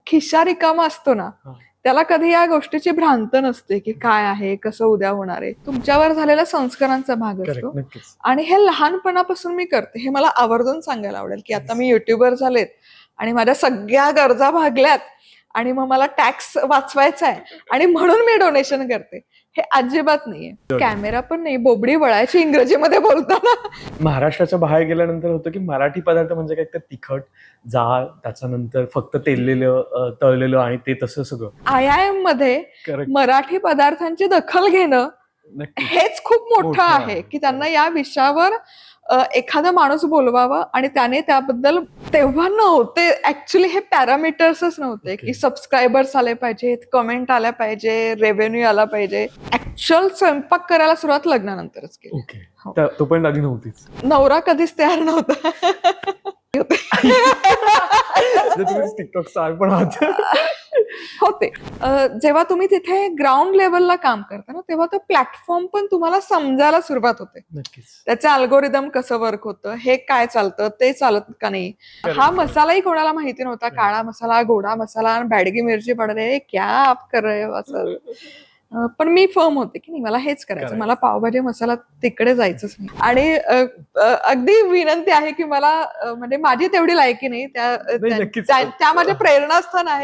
खिशा रिकामा असतो ना, हा. त्याला कधी या गोष्टीची भ्रांत नसते की काय आहे, कसं उद्या होणार आहे. तुमच्यावर झालेला संस्कारांचा भाग करेक्ट, असतो. नक्कीच. आणि हे लहानपणापासून मी करते. हे मला आवर्जून सांगायला आवडेल, की आता मी युट्यूबर झालेत आणि माझ्या सगळ्या गरजा भागल्यात आणि मग मला टॅक्स वाचवायचा आहे आणि म्हणून मी डोनेशन करते. हे अजिबात नाहीये. कॅमेरा पण नाही, बोबडी वळायची इंग्रजीमध्ये बोलताना. महाराष्ट्राच्या बाहेर गेल्यानंतर होतं की मराठी पदार्थ म्हणजे काय तर तिखट, जाळ, त्याच्यानंतर फक्त तेललेलं, तळलेलं आणि ते तसं सगळं. IIM मध्ये करेक्ट. मराठी पदार्थांची दखल घेणं नक्कीच. हेच खूप मोठं आहे की त्यांना या विषयावर एखादा माणूस बोलवावा आणि त्याने त्याबद्दल तेव्हा नव्हते ऍक्च्युली हे पॅरामीटर्सच नव्हते की सबस्क्रायबर्स आले पाहिजेत, कमेंट आल्या पाहिजे, रेव्हेन्यू आला पाहिजे. ऍक्च्युअल स्वयंपाक करायला सुरुवात लग्नानंतरच केली. ओके. हो. तो पण आधी नव्हतीच. नवरा कधीच तयार नव्हता. तुम्ही टिकटॉक स्टार पण आहात. होते. जेव्हा तुम्ही तिथे ग्राउंड लेवलला काम करता ना, तेव्हा तो प्लॅटफॉर्म पण तुम्हाला समजायला सुरुवात होते. नक्कीच. त्याचं अल्गोरिदम कसं वर्क होतं, हे काय चालतं, ते चालत का नाही. हा मसालाही कोणाला माहिती नव्हता. काळा मसाला, गोडा मसाला, बॅडगी मिरची पडते, क्या आप कर रहे हो असं. पण मी फर्म होते की नाही, मला हेच करायचं. मला पावभाजी मसाला तिकडे जायचंच नाही. आणि अगदी विनंती आहे की मला म्हणजे माझी तेवढी लायकी नाही, त्या माझ्या प्रेरणास्थान आहे.